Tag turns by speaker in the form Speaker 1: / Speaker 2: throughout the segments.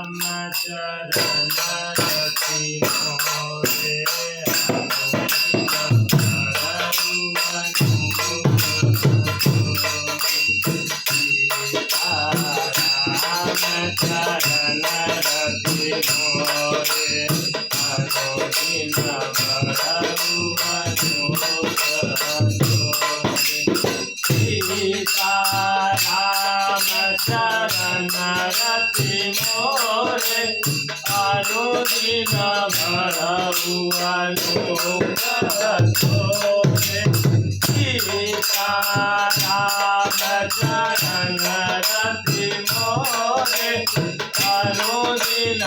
Speaker 1: रति मोरे अनुदिन भरउअनुग्रह सीता राम चरण रति मोरे अनुदिन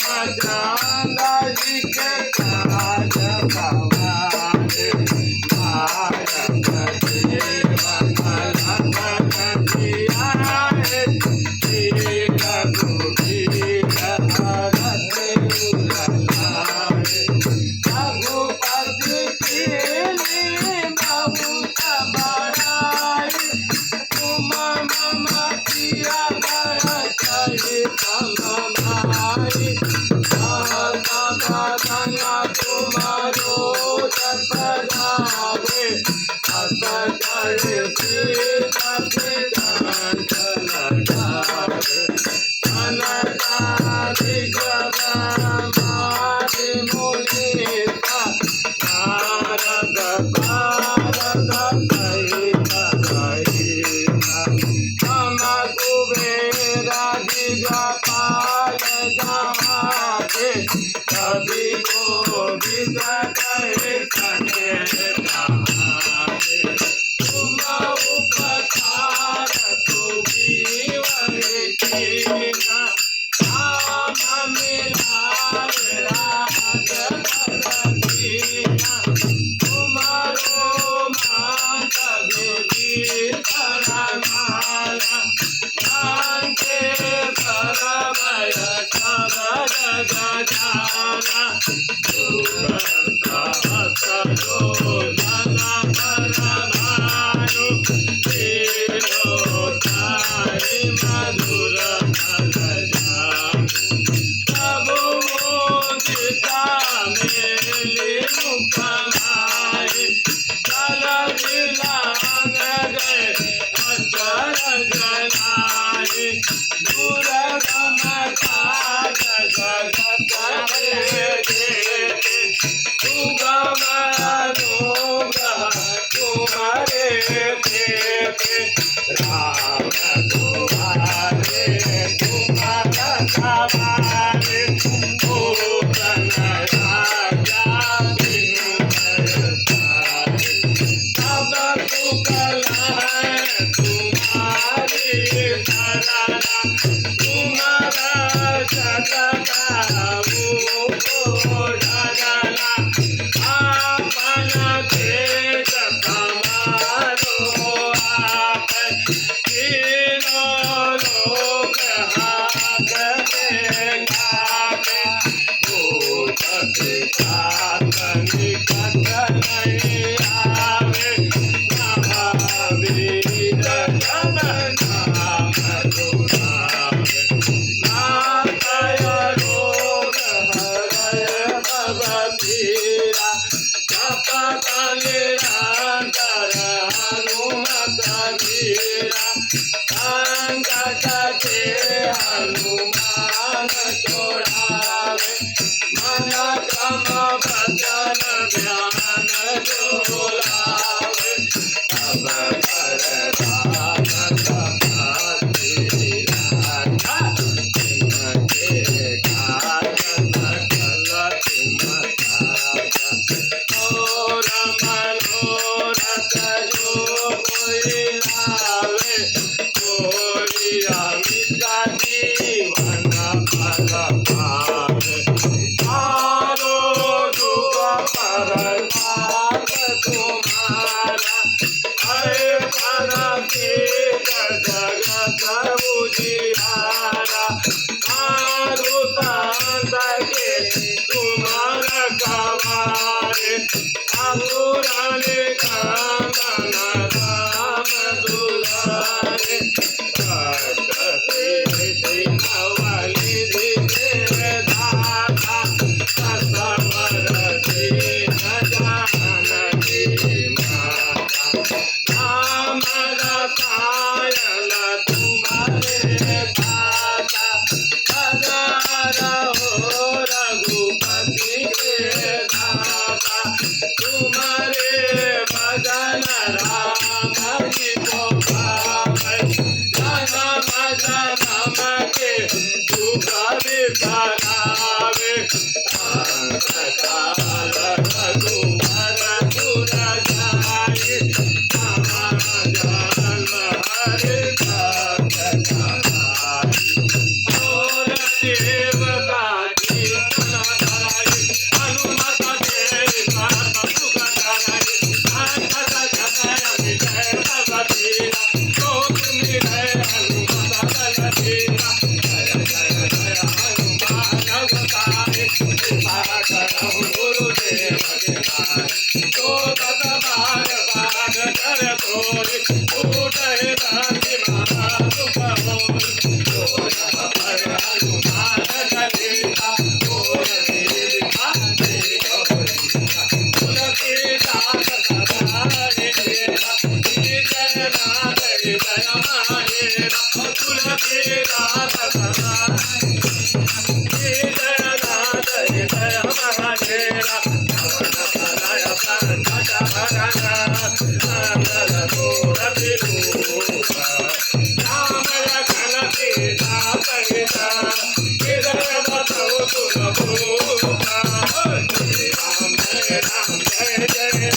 Speaker 2: रामचंद्र जी के
Speaker 1: मन तुम्हारो जस जावे अस करे सीत सिद्धांत लगावे अनदादि गमादि मुनीसा नारद सारद सहित सहिता हम कुबेरा दिगपाल जहाजे कवि कोविद कहे सके जहाजे तुम उपकार सुजीवन कीना राम मिलाए राज दीना तुम्हारो मात देवी शरणमाला मांगे सरवय सब गजाना सहस्रोदन परमाणु तेरोतारि मधुर फलजानु प्रभु मोदिता मेलि मुखमाए चल दिलांग गए अचर जनाए दुर्गम काज जगत के सुगम अनुग्रह तुम्हारे देते राम तुम्हारे तुम्हारा सवारे भूषण राजा बिनु बरसारे सब कुशल है तुम्हारी शरणा तुम्हारा सतताऊ को डरना आपन तेज समारो आप तीनों लोक हाथ में गावे भूत पिशाच निकट नहीं आवे महावीर जन नाम तुम्हारे नाथय रोग हरय भवपीरा जपत निरंतर हनुमत वीरा संकट के हनुमान छोड़ावे मन क्रम वचन ध्यान डोलावे सब पर राम तपस्वी राजा तिनके काज सकल तुम साजा और मनोरथ जो कोई लावे कोई अमित जीवन फल पावे आरो दुख परताप तुम्हारा हरे पर जगत उजियारा आरु संत के तुम्हारा कवारे आसुराने कांदन राम दुलारे कष्ट सिद्धि नवनि दिखे दाता असमर दीन जानकी माता राम रसायन तुम्हारे दाता सदा रहो रघुपति के दाता तुम्हारे भजन राम जी को पावे जन्म जन्म के दुख बिसरावे अंत काल रघुवर पुर जाए राम जन्म हरि भक्त कहाई और देवता जीवन धराई हनुमत तेरे सर्व सुख कराई अंत जगत विजय सब पीरा तो तुम है हनुमत बलबीरा जय जय जय हनुमान अवतारे कृपा करहु गुरुदेव के नाम तो तत बार बार कर तोरे उठे दाति महा सुख होई तो नम पर हनुमान कलेता और मेरी जय राम जय जय